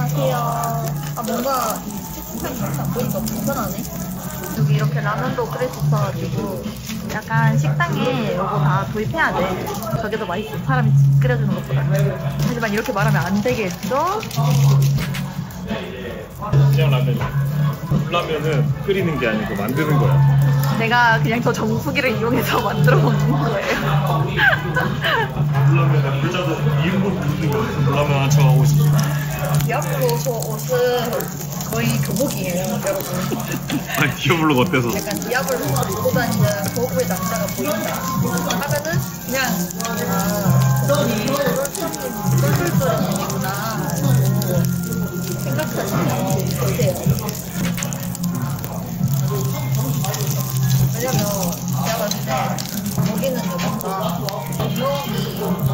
안녕하세요. 아 뭔가 식판이 이렇게 안 보니까 불편하네. 여기 이렇게 라면도 끓일 수 있어가지고 약간 식당에 요거 다 도입해야 돼. 저게 더 맛있어. 사람이 끓여주는 것보다. 하지만 이렇게 말하면 안 되겠죠? 그냥 라면은 끓이는 게 아니고 만드는 거야. 내가 그냥 저 정수기를 이용해서 만들어 먹는 거예요. 물라면에 물자도 2인분 붓는 거 물라면 하나 정하고 있습니다. 디아블로 저 옷은 거의 교복이에요, 여러분. 아니 디아블로가 어때서? 약간 디아블로가 입고 다니는 거구의 남자가 보인다 하면은 그냥 이 똘똘똘한 얘기구나 생각하시면 되세요. 왜냐면 제가 봤을 때 여기는 뭔가 조명이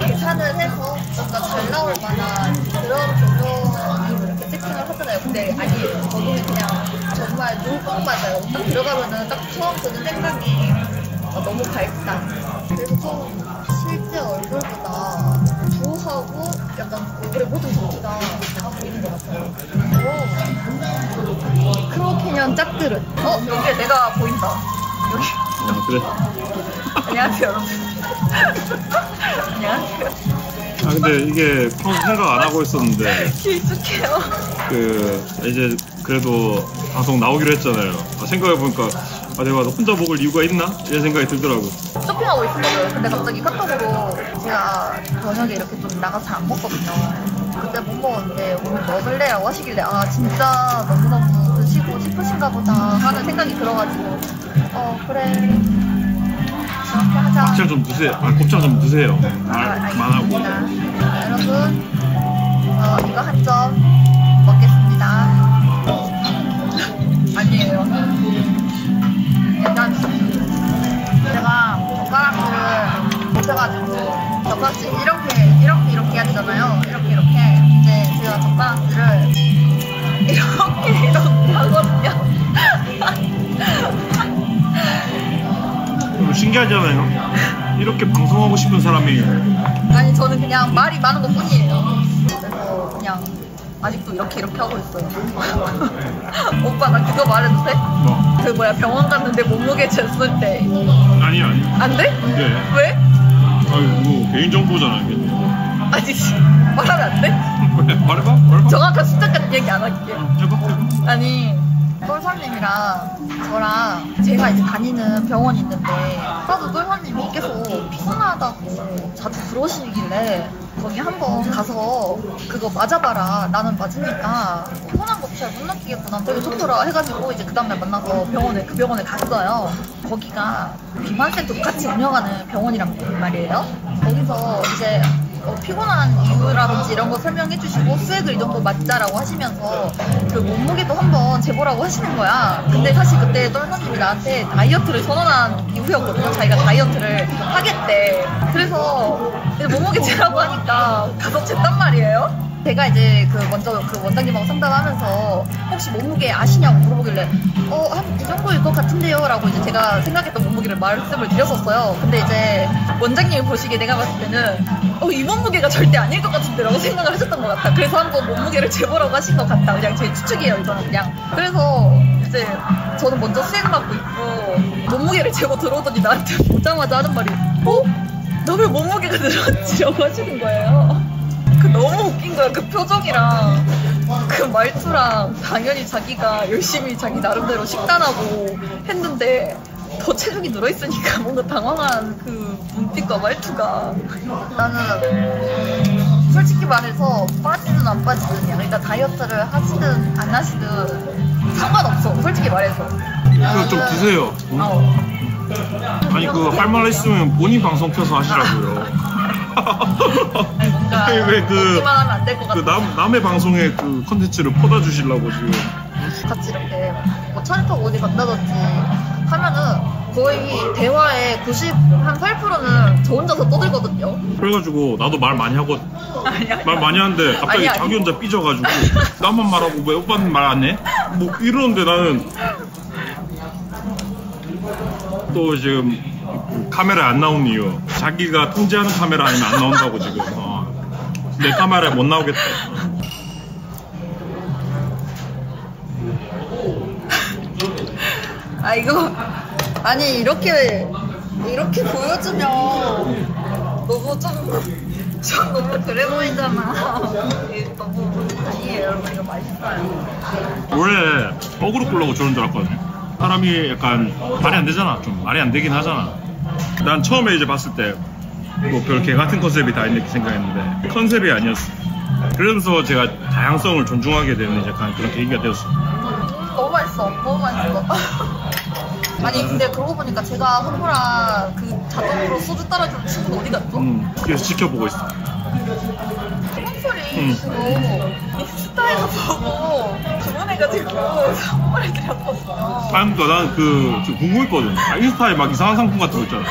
계산을 해서 뭔가 잘 나올 만한 그런 조명으로 이렇게 세팅을 하잖아요. 근데 아니에요. 거기는 그냥 정말 눈뽕 맞아요. 딱 들어가면은 딱 처음 드는 생각이 너무 밝다. 그래서 좀 실제 얼굴보다 부하고 약간 얼굴의 모든 정치가 다 보이는 것 같아요. 크로캐년 짝들은 여기 내가 보인다. 여기. 아 그래? 안녕하세요 여러분. 안녕하세요. 아 근데 이게 평소 생각 안 하고 있었는데 길쭉해요. 이제 그래도 방송 나오기로 했잖아요. 생각해보니까 내가 혼자 먹을 이유가 있나? 이런 생각이 들더라고. 쇼핑하고 있었거든요. 근데 갑자기 카톡으로 제가 저녁에 이렇게 좀 나가서 잘 안 먹거든요. 그때 못 먹었는데 오늘 먹을래라고 하시길래 진짜 너무너무 드시고 싶으신가 보다 하는 생각이 들어가지고 그래 그렇게 하자. 곱창 좀 드세요. 곱창 좀 드세요. 말만 하고. 여러분 이거 한 점 먹겠습니다. 아니에요. 약간 제가 젓가락을 못해가지고 젓가락질 이렇게 해야 되잖아요. 이렇게 이제 제가 젓가락질을 이렇게 하거든요. 신기하잖아요. 이렇게 방송하고 싶은 사람이 아니 저는 그냥 말이 많은 것 뿐이에요. 그래서 그냥 아직도 이렇게 하고 있어요. 오빠 나 그거 말해도 돼? 뭐? 그 병원 갔는데 몸무게 쟀을 때 아니 안 돼? 안 돼. 왜? 이거 개인정보잖아 이게. 아니 말하면 안 돼? 왜? 말해봐. 정확한 숫자까지 얘기 안 할게. 해봐. 아니 똘사님이랑 저랑 제가 이제 다니는 병원이 있는데 하도 똘사님이 계속 피곤하다고 자주 그러시길래 거기 한번 가서 그거 맞아봐라. 나는 맞으니까 피곤한 거 잘 못 느끼겠구나. 되게 좋더라 해가지고 이제 그 다음날 만나서 그 병원에 갔어요. 거기가 비만센터도 같이 운영하는 병원이란 말이에요. 거기서 이제 피곤한 이유라든지 이런 거 설명해 주시고 수액을 이 정도 맞자라고 하시면서 그 몸무게도 한번 재보라고 하시는 거야. 근데 사실 그때 똘사님이 나한테 다이어트를 선언한 이후였거든요. 자기가 다이어트를 하겠대. 그래서 몸무게 재라고 하니까 가서 쟀단 말이에요. 제가 이제 먼저 원장님하고 상담하면서 혹시 몸무게 아시냐고 물어보길래 한 이 정도일 것 같은데요 라고 이제 제가 생각했던 몸무게를 말씀을 드렸었어요. 근데 이제 원장님이 보시기에 내가 봤을 때는 이 몸무게가 절대 아닐 것 같은데 라고 생각을 하셨던 것 같아. 그래서 한번 몸무게를 재보라고 하신 것 같다. 그냥 제 추측이에요 이거는 그냥. 그래서 이제 저는 먼저 수액 맞고 있고 몸무게를 재고 들어오더니 나한테 오자마자 하는 말이 너 왜 몸무게가 늘었지? 라고 하시는 거예요. 너무 웃긴 거야. 그 표정이랑 그 말투랑 당연히 자기가 열심히 자기 나름대로 식단하고 했는데 더 체중이 늘어있으니까 뭔가 당황한 그 눈빛과 말투가 나는 솔직히 말해서 빠지든 안 빠지든 그러니까 다이어트를 하시든 안 하시든 상관없어. 솔직히 말해서 이거 좀 드세요. 아니 할 말 있으면 본인 방송 켜서 하시라고요. 아니 뭔가 먹기만 하면 안 될 것 같아. 남의 방송에 그 컨텐츠를 퍼다 주시려고 지금 같이 이렇게 차를 타고 어디 간다든지 하면은 거의 대화의 98%는 저 혼자서 떠들거든요. 그래가지고 나도 말 많이 하거든. 말 많이 하는데 갑자기 자기 혼자 삐져가지고 나만 말하고 왜 오빠는 말 안 해? 뭐 이러는데 나는 또 지금 카메라에 안 나온 이유 자기가 통제하는 카메라 아니면 안 나온다고 지금 내 카메라에 못 나오겠다. 아 이거 아니 이렇게 보여주면 너무 좀 너무 그래 보이잖아. 너무 아니에요 여러분 이거 맛있어요. 원래 어그로 끌려고 저런 줄 알았거든요. 사람이 약간 말이 안 되잖아. 좀 말이 안 되긴 하잖아. 난 처음에 이제 봤을 때 뭐 별 개 같은 컨셉이 다 있는 생각했는데 컨셉이 아니었어. 그러면서 제가 다양성을 존중하게 되는 약간 그런 계기가 되었어. 너무 맛있어. 너무 맛있어. 아니 근데 그러고 보니까 제가 선물한 그 자동으로 소주 따라주는 친구는 어디 갔죠? 그래서 지켜보고 있어. 소리 이거 인스타에서 보고 주문해가지고 선물을 드렸거든요. 아니 그니까 난 좀 궁금했거든. 인스타에 막 이상한 상품 같은 거 있잖아.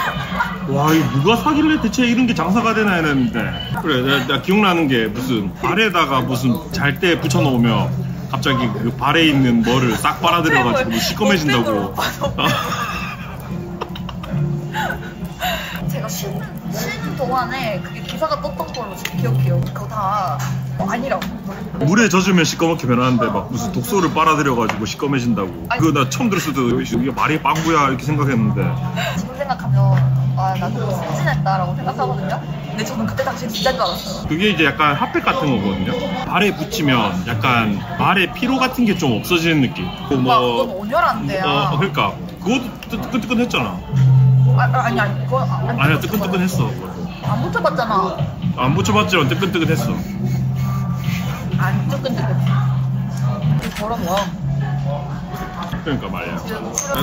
와 이거 누가 사길래 대체 이런 게 장사가 되나 했는데 그래 내가 기억나는 게 무슨 발에다가 무슨 잘 때 붙여놓으면 갑자기 그 발에 있는 뭐를 싹 빨아들여가지고 뭐 시꺼매진다고. 제가 쉬는 동안에 그게 기사가 떴던 걸로 기억해요. 그거 다 아니라고. 물에 젖으면 시꺼멓게 변하는데 막 무슨 독소를 빨아들여가지고 시꺼매진다고. 그거 나 처음 들었을 때 이게 말이 빵구야 이렇게 생각했는데 지금 생각하면 아 나도 승진했다라고 생각하거든요. 근데 저는 그때 당시에 진짜인 줄 알았어요. 그게 이제 약간 핫팩 같은 거거든요. 발에 붙이면 약간 발에 피로 같은 게 좀 없어지는 느낌. 그건 온열한데요. 그러니까 그것도 뜨끈뜨끈했잖아. 아니 그건 아니야 뜨끈뜨끈했어. 안 붙여봤잖아. 안 붙여봤지만 뜨끈뜨끈했어. 안 뜨끈뜨끈. 저런 거. 그러니까 말이야.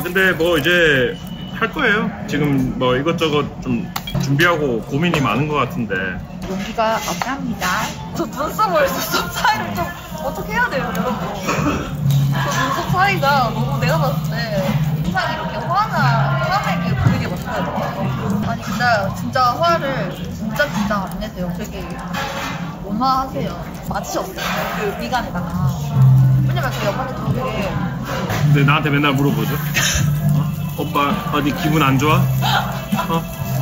근데 뭐 이제 할 거예요. 지금 뭐 이것저것 좀 준비하고 고민이 많은 것 같은데. 용기가 없답니다. 저 눈썹 사이를 좀 어떻게 해야 돼요, 여러분? 저 눈썹 사이가 너무 내가 봤을 때 항상 이렇게 화내게 보이게 만들어요. 아니 근데 진짜 화를 진짜 안 내세요. 되게 온화하세요. 맞으셨어요. 그 미간에다가. 왜냐면 저희 어머니도 되게. 근데 나한테 맨날 물어보죠. 오빠 어디 기분 안 좋아?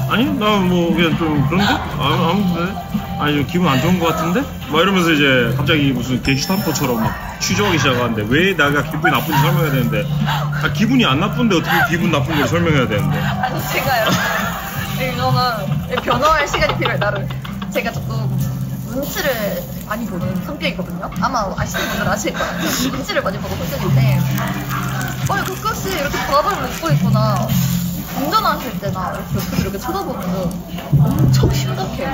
아니 나 뭐 그냥 좀 그런데? 아무튼 아니 기분 안 좋은 것 같은데? 막 이러면서 이제 갑자기 무슨 게시탄포처럼 막 취조하기 시작하는데 왜 내가 기분이 나쁜지 설명해야 되는데 기분이 안 나쁜데 어떻게 기분 나쁜 걸 설명해야 되는데. 아니 제가요 이거는 변화할 시간이 필요해. 나를 제가 조금 눈치를 많이 보는 성격이거든요. 아마 아시는 분들 아실 거예요. 눈치를 많이 보는 성격인데 가끔씩 이렇게 밥을 먹고 있거나 운전하실 때나 이렇게 쳐다보면 엄청 심각해요.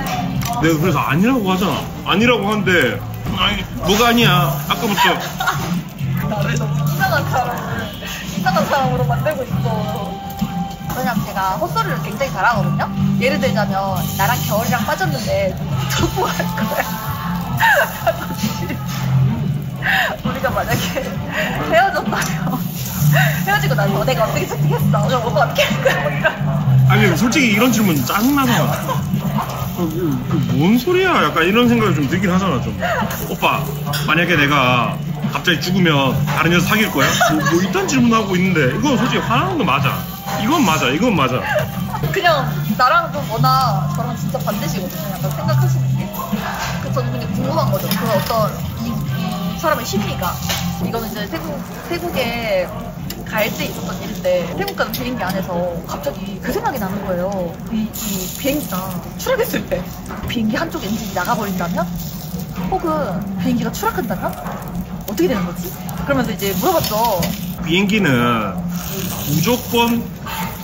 내가 그래서 아니라고 하잖아. 아니라고 하는데 아니 뭐가 아니야. 아까부터 나를 너무 이상한 사람으로 만들고 있어. 왜냐면 제가 헛소리를 굉장히 잘하거든요. 예를 들자면 나랑 겨울이랑 빠졌는데 누구 할 거야? 우리가 만약에 헤어졌다면 헤어지고 나서 내가 어떻게 채팅했어? 그럼 오빠 어떻게 할 거야? 뭐 이런. 아니 솔직히 이런 질문 짜증나잖아. 뭔 소리야? 약간 이런 생각이 좀 들긴 하잖아. 좀 오빠 만약에 내가 갑자기 죽으면 다른 여자 사귈 거야? 뭐 이딴 질문하고 있는데 이건 솔직히 화나는 거 맞아. 이건 맞아. 그냥 나랑 좀 뭐나 저랑 진짜 반대시거든요. 약간 생각하시는 게. 그래서 저는 그냥 궁금한 거죠. 그 어떤 이 사람의 심리가. 이거는 이제 태국에 갈 때 있었던 일인데 태국 가는 비행기 안에서 갑자기 그 생각이 나는 거예요. 이 비행기가 추락했을 때 비행기 한쪽 엔진이 나가버린다면? 혹은 비행기가 추락한다면? 어떻게 되는 거지? 그러면서 이제 물어봤죠. 비행기는 무조건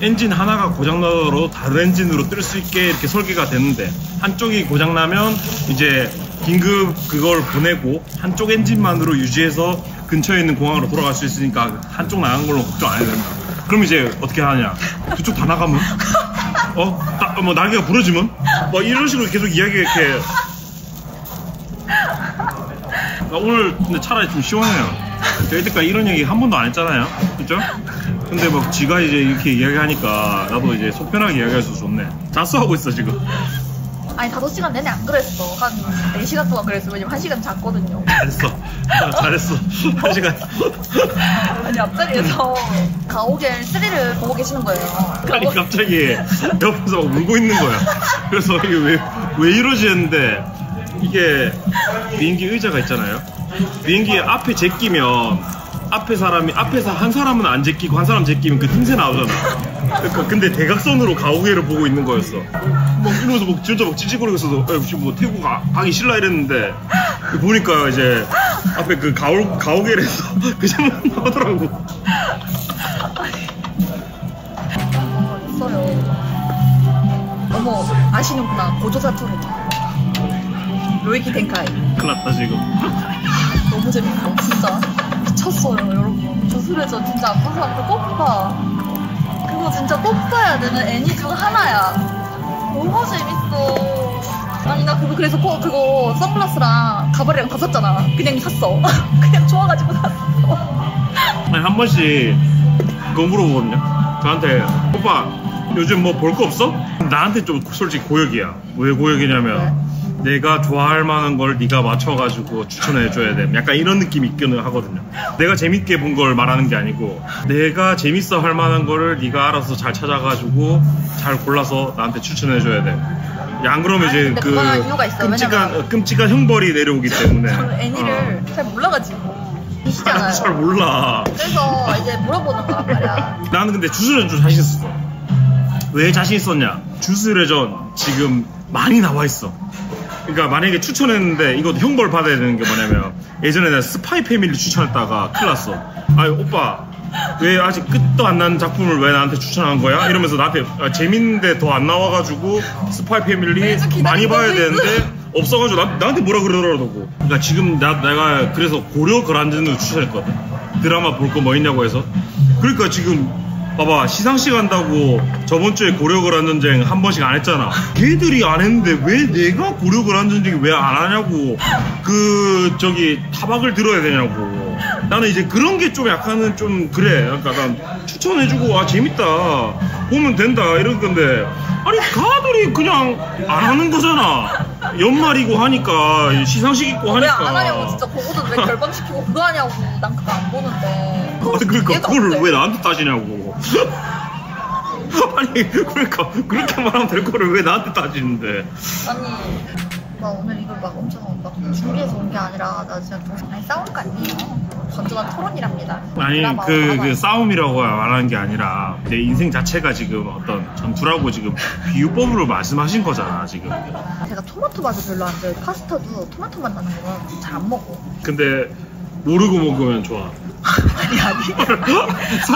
엔진 하나가 고장나도록 다른 엔진으로 뜰 수 있게 이렇게 설계가 되는데 한쪽이 고장나면 이제 긴급 그걸 보내고 한쪽 엔진만으로 유지해서 근처에 있는 공항으로 돌아갈 수 있으니까 한쪽 나간 걸로 걱정 안 해야 된다. 그럼 이제 어떻게 하냐? 두 쪽 다 나가면? 뭐 날개가 부러지면? 뭐 이런 식으로 계속 이야기가 이렇게. 오늘 근데 차라리 좀 시원해요. 저희 때까지 이런 얘기 한 번도 안 했잖아요. 그죠? 근데 막 지가 이제 이렇게 이야기하니까 나도 이제 속 편하게 이야기할 수 좋네. 잤어 하고 있어 지금. 아니 5시간 내내 안 그랬어. 한 4시간 동안 그랬어. 왜냐면 1시간 잤거든요. 잘했어. 1시간. 아니 앞자리에서 가오갤 3를 보고 계시는 거예요. 아니 갑자기 옆에서 막 울고 있는 거야. 그래서 이게 왜 이러지 했는데 이게 비행기 의자가 있잖아요. 비행기 앞에 제끼면 앞에서 한 사람은 안 제끼고 한 사람 제끼면 그 틈새 나오잖아. 그러니까 근데 대각선으로 가오갤을 보고 있는 거였어. 막 이러면서 막 진짜 막 찌찌거리고 있어서 혹시 뭐 태국 가기 싫나 이랬는데 보니까 이제 앞에 그 가오갤에서 그 장면 나오더라고. 있어요. 어머, 아시는구나. 고조사투로. 로이키 텐카이. 큰일 났다 지금. 너무 재밌어. 진짜 미쳤어요, 여러분. 주술회전 진짜 안 본 사람들 꼭 봐. 그거 진짜 꼭 봐야 되는 애니 중 하나야. 너무 재밌어. 아니 나 그래서 그거 선글라스랑 가발이랑 다 샀잖아. 그냥 샀어. 그냥 좋아가지고 샀어. 아니 한 번씩 그거 물어보거든요. 저한테 오빠 요즘 뭐 볼 거 없어? 나한테 좀 솔직히 고역이야. 왜 고역이냐면 내가 좋아할 만한 걸 네가 맞춰가지고 추천해줘야 돼. 약간 이런 느낌이 있기는 하거든요. 내가 재밌게 본 걸 말하는 게 아니고 내가 재밌어 할 만한 거를 네가 알아서 잘 찾아가지고 잘 골라서 나한테 추천해줘야 돼. 안 그러면 이제 근데 그거는 이유가 있어. 끔찍한 형벌이 내려오기 때문에. 저는 애니를 잘 몰라가지고. 이시잖아요. 잘 몰라. 그래서 이제 물어보는 거란 말이야. 나는 근데 주술회전 좀 자신 있었어. 왜 자신 있었냐? 주술회전 지금 많이 나와 있어. 그러니까 만약에 추천했는데 이것도 형벌 받아야 되는 게 뭐냐면 예전에 내가 스파이 패밀리 추천했다가 큰일 났어. 아니 오빠 왜 아직 끝도 안 난 작품을 왜 나한테 추천한 거야? 이러면서 나한테 재밌는데 더 안 나와가지고 스파이 패밀리 많이 봐야 되는데 없어가지고 나한테 뭐라 그러더라고. 그러니까 지금 내가 그래서 고려 그란전을 추천했거든. 드라마 볼 거 뭐 있냐고 해서. 그러니까 지금 봐봐 시상식 한다고 저번주에 고려 그란전쟁 한 번씩 안 했잖아. 걔들이 안 했는데 왜 내가 고려 그란전쟁이 왜 안 하냐고. 타박을 들어야 되냐고. 나는 이제 그런 게 좀 약간은 좀 그래. 그러니까 난 추천해주고 재밌다 보면 된다 이런 건데 아니 가들이 그냥 안 하는 거잖아. 연말이고 하니까 시상식 있고 하니까 왜 안 하냐고. 진짜 그거도 왜 결방시키고 그거 하냐고. 난 그거 안 보는데. 그러니까 그걸 왜 나한테 따지냐고. 아니 그러니까 그렇게 말하면 될 거를 왜 나한테 따지는데. 아니 나 오늘 이걸 막 엄청 막 준비해서 온 게 아니라 나 진짜 아니 싸울 거 아니에요. 건전한 토론이랍니다. 아니 그 싸움이라고 말하는 게 아니라 내 인생 자체가 지금 어떤 전투라고 지금 비유법으로 말씀하신 거잖아 지금. 제가 토마토 맛을 별로 안 좋아해. 파스타도 토마토 맛 나는 거는 잘 안 먹어. 근데 모르고 먹으면 좋아.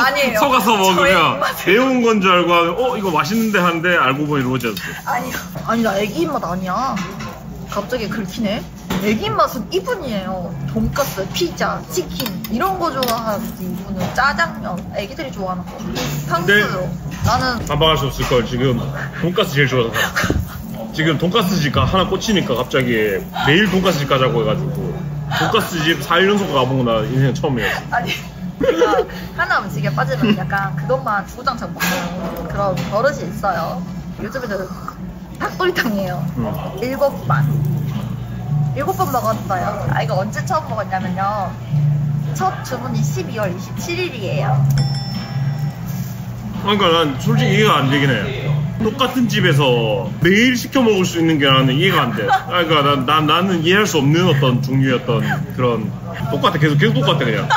아니에요. 속아서 먹으면 매운 건 줄 알고 하면 이거 맛있는데 한데 알고 보니 로제였어. 아니 나 애기 입맛 아니야. 갑자기 긁히네. 애기 입맛은 이분이에요. 돈가스, 피자, 치킨 이런 거 좋아하지. 이분은 짜장면 애기들이 좋아하는 거. 탕수육. 나는 반박할 수 없을 걸. 지금 돈가스 제일 좋아서 지금 돈가스 집 하나 꽂히니까 갑자기 매일 돈가스 집 가자고 해가지고 돈가스 집 4일 연속 가보고 나 인생 처음이었어. 아니 제가 하나 음식에 빠지면 약간 그것만 주구장창 먹는 그런 버릇이 있어요. 요즘에는 닭도리탕이에요. 7번 먹었어요. 이거 언제 처음 먹었냐면요. 첫 주문이 12월 27일이에요. 그러니까 난 솔직히 이해가 안 되긴 해. 똑같은 집에서 매일 시켜 먹을 수 있는 게 나는 이해가 안 돼. 그러니까 나는 이해할 수 없는 어떤 종류의 어떤 그런 똑같아. 계속 똑같아 그냥.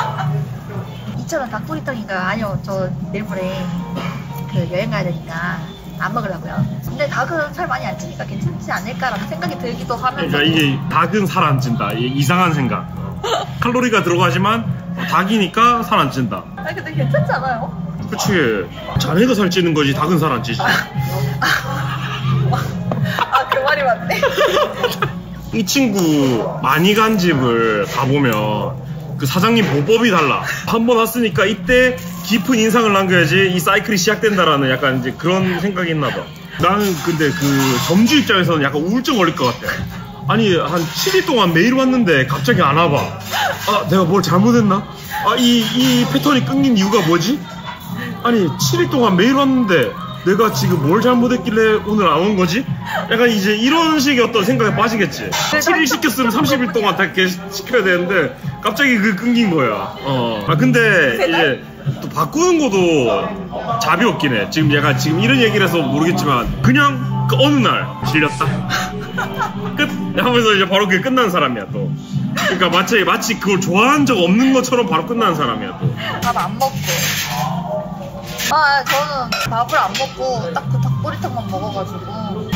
2,000원 닭도리탕인가? 아니요, 저 내일 모레 여행 가야 되니까 안 먹으려고요. 근데 닭은 살 많이 안 찌니까 괜찮지 않을까라는 생각이 들기도 하면서. 그러니까 이게 닭은 살 안 찐다. 이상한 생각. 칼로리가 들어가지만 닭이니까 살 안 찐다. 아니 근데 괜찮지 않아요? 그치. 자네가 살 찌는 거지 닭은 살 안 찌지. 그 말이 맞네. 이 친구 많이 간 집을 가보면 그 사장님 보법이 달라. 한 번 왔으니까 이때 깊은 인상을 남겨야지 이 사이클이 시작된다라는 약간 이제 그런 생각이 있나 봐. 나는 근데 그 점주 입장에서는 약간 우울증 걸릴 것 같아. 아니 한 7일 동안 매일 왔는데 갑자기 안 와봐. 내가 뭘 잘못했나? 이 패턴이 끊긴 이유가 뭐지? 아니 7일 동안 매일 왔는데 내가 지금 뭘 잘못했길래 오늘 안 온 거지? 약간 이제 이런 식의 어떤 생각에 빠지겠지. 7일 시켰으면 30일 동안 다 이렇게 시켜야 되는데 갑자기 그 끊긴 거야. 근데 이제 또 바꾸는 것도 답이 없긴 해. 지금 약간 지금 이런 얘기를 해서 모르겠지만 그냥 그 어느 날 질렸다 끝 하면서 이제 바로 그게 끝나는 사람이야 또. 그러니까 마치 그걸 좋아한 적 없는 것처럼 바로 끝나는 사람이야 또. 밥 안 먹고. 저는 밥을 안 먹고 딱 그 닭도리탕만 먹어가지고.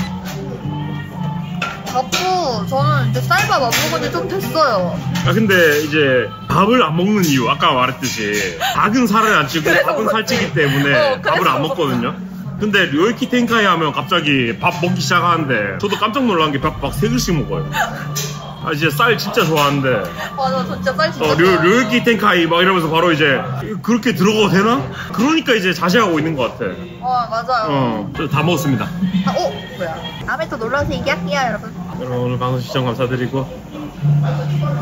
밥도 저는 이제 쌀밥 안 먹은 지 좀 됐어요. 근데 이제 밥을 안 먹는 이유 아까 말했듯이 닭은 살을 안 찌고 밥은 살찌기 때문에 밥을 안 먹거든요. 근데 료이키 텐카이 하면 갑자기 밥 먹기 시작하는데 저도 깜짝 놀란 게 밥 막 3그릇씩 먹어요. 진짜 쌀 진짜 좋아하는데. 맞아, 진짜 쌀 진짜 좋아. 료이키 텐카이 막 이러면서 바로 이제 그렇게 들어가도 되나? 그러니까 이제 자제하고 있는 것 같아. 맞아요. 다 먹었습니다. 뭐야. 다음에 또 놀러오세요. 얘기할게요, 여러분. 여러분 오늘 방송 시청 감사드리고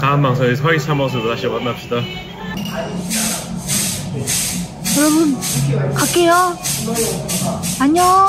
다음 방송에서 화이트 모습으로 다시 만납시다. 여러분, 갈게요. 안녕.